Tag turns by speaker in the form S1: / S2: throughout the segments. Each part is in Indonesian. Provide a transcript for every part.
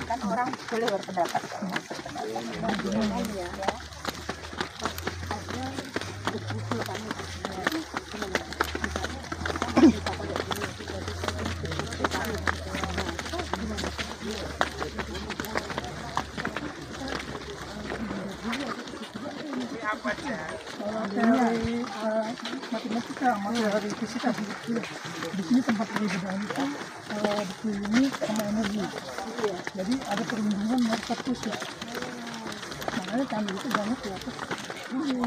S1: Kan orang boleh berpendapat.
S2: Dari matematika, materi fisika di sini tempat perbedaan itu buku ini sama energi. Jadi ada perlindungan market khusus. Makanya kami itu banyak di atas ini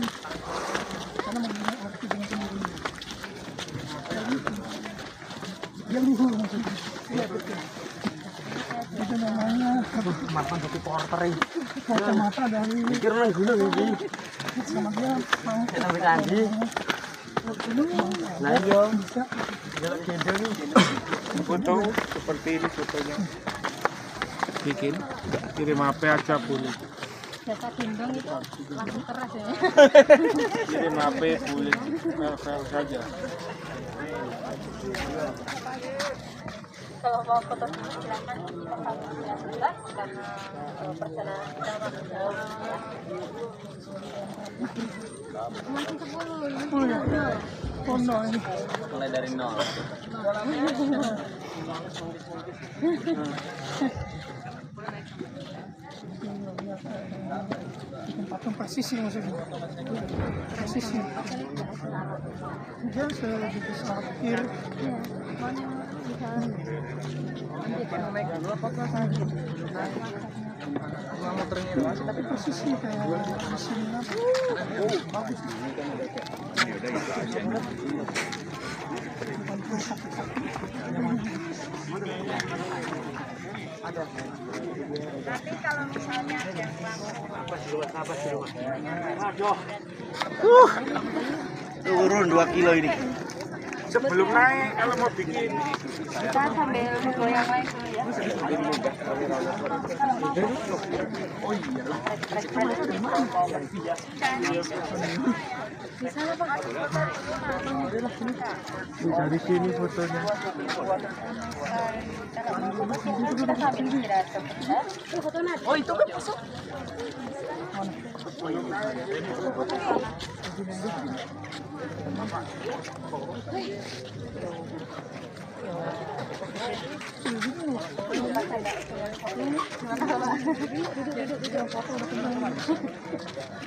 S2: karena menggunakan arti dengan sendiri. Jadi dia luhur maksudnya. Iya betul. Itu namanya kacamata dari sama dia
S3: nah iya
S2: bisa
S3: foto seperti ini fotonya bikin kirim HP aja boleh
S1: Jasa gendong itu langsung keras ya.
S3: kirim HP boleh file saja.
S1: Kalau mau foto dulu silakan kita sambil jelas karena perjalanan kita masih jauh ya. Masih 10 ya.
S2: pondok ini.
S3: Mulai dari nol.
S2: Tempatnya presisi maksudnya. Presisi. Dia lebih besar kir. Tapi presisi kayak di sini bagus.
S1: Nanti kalau misalnya ada
S3: Turun 2 kilo ini. Sebelum naik kalau mau bikin
S1: kita sambil nunggu yang lain dulu ya.
S3: oh iyalah
S1: Di sana Pak.
S3: dari sini fotonya.
S1: Kita sambil istirahat sebentar. Oh itu kan masuk.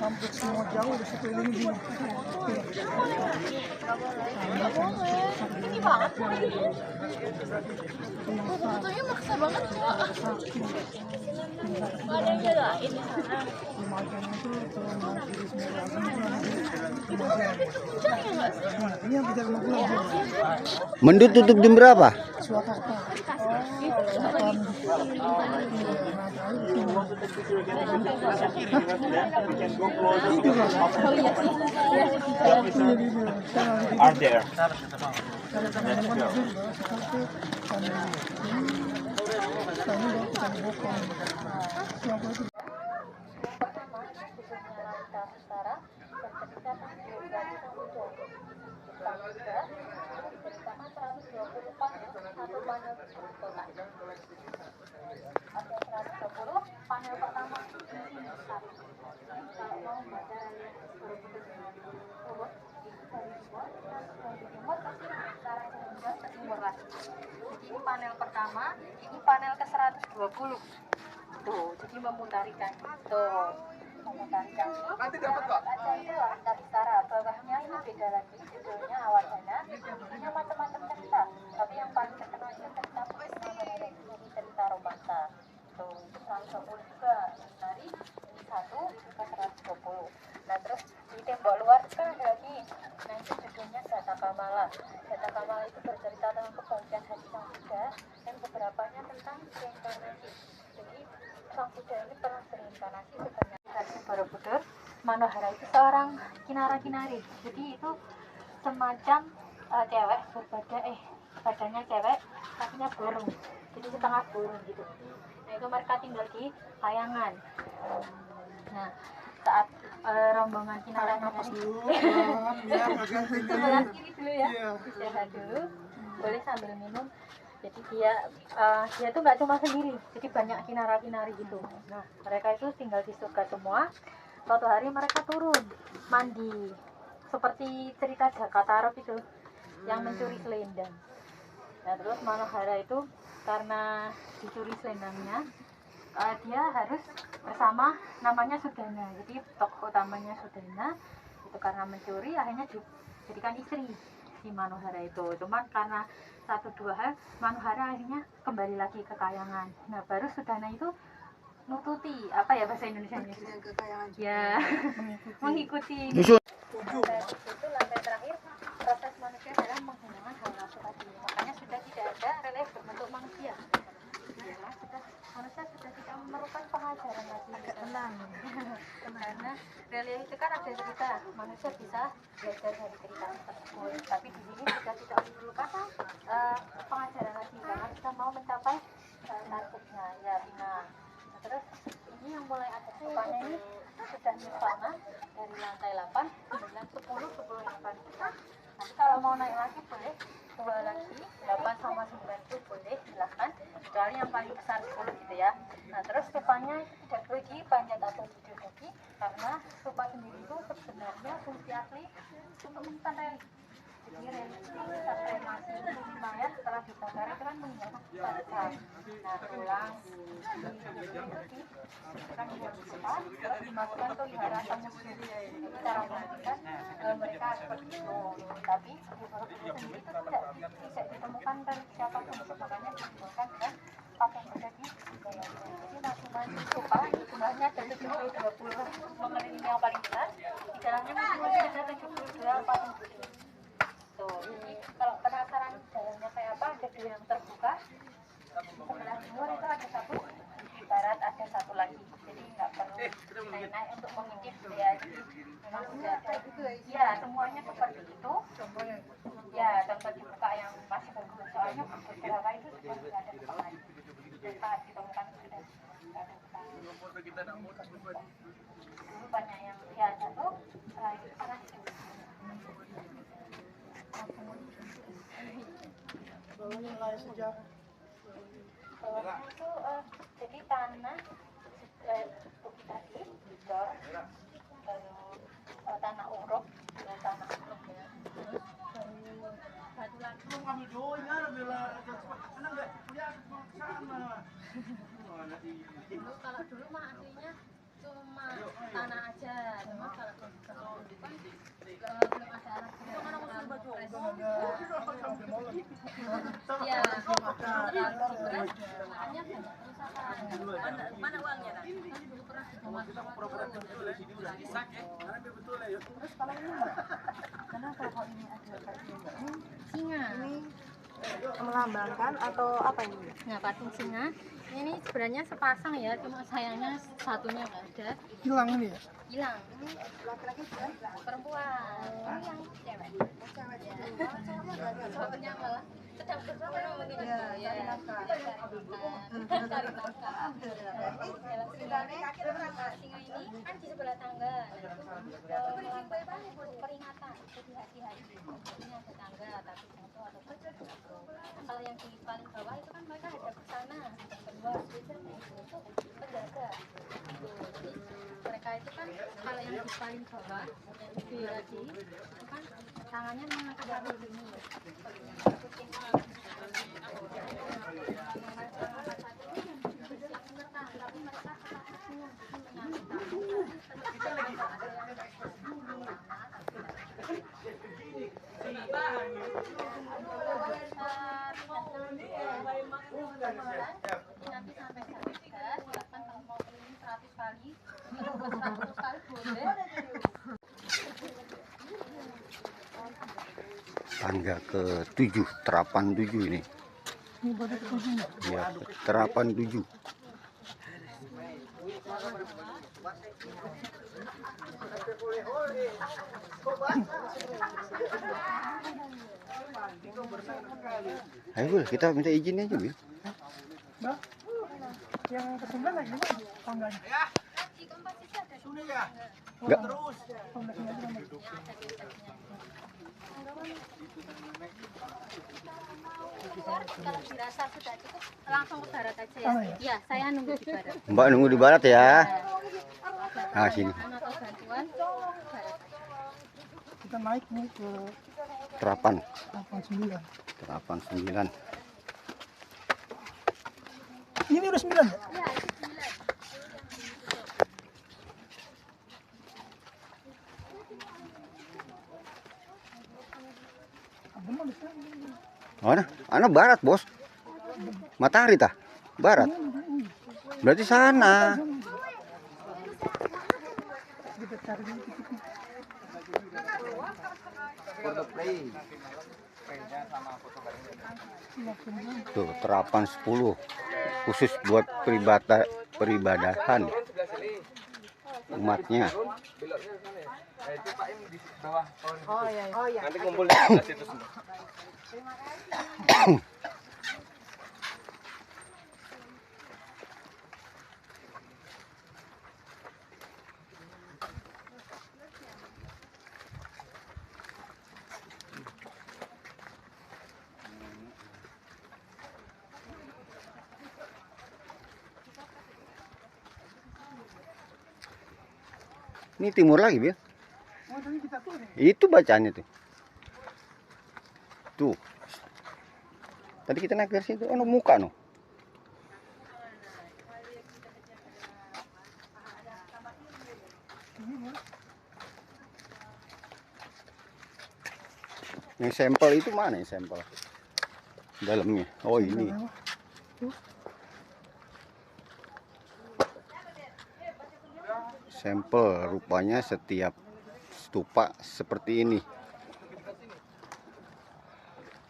S2: Hampir semua jauh di sekeliling ini.
S1: Ini banget. Fotonya maksa banget Pak. Gak ada yang jagain.
S2: Ini yang 350.
S4: Mendut tutup jam berapa?
S2: Surakarta.
S3: Are there?
S1: Panel pertama ini panel pertama, ini panel ke 120 tuh, jadi memutari kaki tuh, memutari kaki nanti dapat kok itu angka setara, bawahnya ini beda lagi, judulnya Awadana, isinya macam-macam cerita, tapi yang paling terkenal itu cerita jadi cerita Romanta tuh, itu 120 juga dari ini satu, itu ke 120. Nah terus di tembok luar kan ada lagi, nah itu judulnya Jataka Kamala. Gata Kamala itu bercerita tentang kebahagiaan hati Sang Buddha dan beberapanya tentang reinkarnasi. Jadi Sang Buddha ini pernah berinkarnasi sebanyak dari Borobudur. Manohara itu seorang kinara-kinari. Jadi itu semacam cewek badannya cewek, kakinya burung. Jadi setengah burung gitu. Nah itu mereka tinggal di kayangan. Nah saat rombongan kinara
S2: Napas dulu,
S1: biar
S2: agak
S1: sebelah kiri dulu ya,
S2: Iya.
S1: istirahat dulu, boleh sambil minum. Jadi dia tuh nggak cuma sendiri, jadi banyak kinara-kinari gitu. Nah mereka itu tinggal di surga semua. Suatu hari mereka turun mandi, seperti cerita Jaka Tarub itu yang mencuri selendang. Nah terus Manohara itu karena dicuri selendangnya, dia harus bersama namanya Sudana. Jadi tokoh utamanya Sudana itu karena mencuri akhirnya dijadikan istri si Manohara itu. Cuman karena satu dua hal Manohara akhirnya kembali lagi ke kayangan. Nah baru Sudana itu nututi, apa ya bahasa Indonesia ini? Ya, mengikuti. Sampai itu lantai terakhir proses manusia adalah menghilangkan hal nafsu tadi. Makanya sudah tidak ada relief berbentuk manusia. Ya, manusia sudah tidak memerlukan pengajaran lagi. Agak tenang. Karena relief itu kan ada cerita, manusia bisa belajar dari cerita tersebut. Tapi di sini sudah tidak memerlukan pengajaran lagi karena kita mau mencapai targetnya, ya Bina. Terus ini yang mulai ada depannya ini sudah nirvana dari lantai 8, 9, 10 yang paling depan. Nanti kalau mau naik lagi boleh 2 lagi, 8 sama 9 itu boleh silahkan, kecuali yang paling besar 10 gitu ya. Nah terus stupanya itu tidak boleh dipanjat atau diduduk karena stupa sendiri itu sebenarnya fungsi asli untuk menyimpan relic. Jadi relic saat kremasi itu lumayan setelah dibakar itu kan meninggalkan sisa. Nah tulang kan buat kita terus dimasukkan ke wihara Tamusuri. Jadi cara memastikan mereka seperti itu. Tapi di Borobudur sendiri itu tidak ditemukan dari siapapun, makanya dikumpulkan dengan patung Buddha di dalamnya. Jadi maksimal stupa jumlahnya ada 20 mengelilingi yang paling besar. Di dalamnya masing-masing ada 72 patung Buddha. Tuh, ini kalau penasaran dalamnya kayak apa, ada 2 yang terbuka. Sebelah timur itu ada 1, di barat ada 1 lagi. Jadi nggak perlu naik-naik untuk mengintip ya. Jadi memang sudah ada. Ya, semuanya seperti itu. Ya, contoh dibuka yang masih bagus. Soalnya beberapa itu sudah nggak ada buka lagi. Dan saat ditemukan sudah nggak ada buka. Dulu banyak yang ya jatuh, setelah itu pernah
S2: nilai sejarah.
S1: bawahnya itu jadi tanah bukit tadi dicor, terus tanah uruk ya, tanah uruk ya, terus batu lagi. Dulu kalau dulu mah aslinya cuma tanah aja, cuma kalau kan belum ada alat ya, terlalu diberas makanya banyak kerusakan. Mana uangnya kan dulu pernah dibawa terus kalau ini kenapa kok ini ada singa
S4: melambangkan atau apa ini?
S1: nah patung singa ini sebenarnya sepasang ya, cuma sayangnya satunya nggak ada,
S2: Hilang ini ya?
S1: hilang.
S4: Laki-laki
S1: Perempuan ini yang cewek soalnya malah sedang bersama mungkin ya cari nafkah singa ini kan di sebelah tangga peringatan jadi hati-hati ini ada tangga tapi jatuh atau jatuh. Kalau yang di paling bawah itu kan mereka ada ke sana kedua itu penjaga. Jadi mereka itu kan kalau yang di paling bawah di tadi itu kan tangannya mengangkat satu ini tapi mereka nanti sampai silakan kalau mau keliling 100 kali 100 kali boleh.
S5: Tangga ke-7, terapan 7 ini.
S2: Ini baru ketujuh.
S5: Ya, terapan 7. Ayo Bul, kita minta izin aja Bil.
S2: Nah, yang ke-9 lagi mana tangganya?
S5: Enggak.
S2: Tangganya aja mana?
S1: Kalau dirasa sudah cukup, langsung ke barat aja ya.
S2: Oh, ya.
S1: Iya, saya nunggu di barat.
S5: Mbak nunggu di barat ya. Nah, sini.
S1: Atau bantuan ke barat.
S2: Kita naik nih ke
S5: Terapan.
S2: 89.
S5: Terapan 9.
S2: Ini udah 9 ya? Abang bisa.
S5: Mana? Anak barat, Bos. Matahari tah? Barat. Berarti sana.
S2: Kita cari dulu titiknya.
S5: Tuh, terapan 10. Khusus buat peribadahan umatnya.
S4: Oh iya.
S3: Nanti kumpul di sebelah situ semua.
S5: Ini timur lagi, Bil.
S2: Oh, tadi kita tuh nih.
S5: Itu bacaannya tuh. Tuh. Tadi kita naik dari situ, ono muka no. Yang sampel itu mana yang sampel? Dalamnya. Oh, ini. Sampel rupanya setiap stupa seperti ini.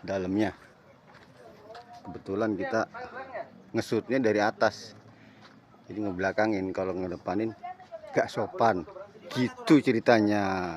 S5: Dalamnya. Kebetulan kita ngesutnya dari atas. Jadi ngebelakangin, kalau ngedepanin gak sopan. Gitu ceritanya.